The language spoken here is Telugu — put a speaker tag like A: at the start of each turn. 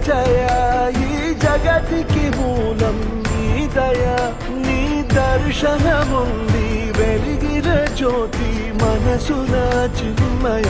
A: జయ ఈ జగతికి మూలం నీ దయ నీ దర్శనముంది వెలిగిన జ్యోతి మనసున చిన్మయ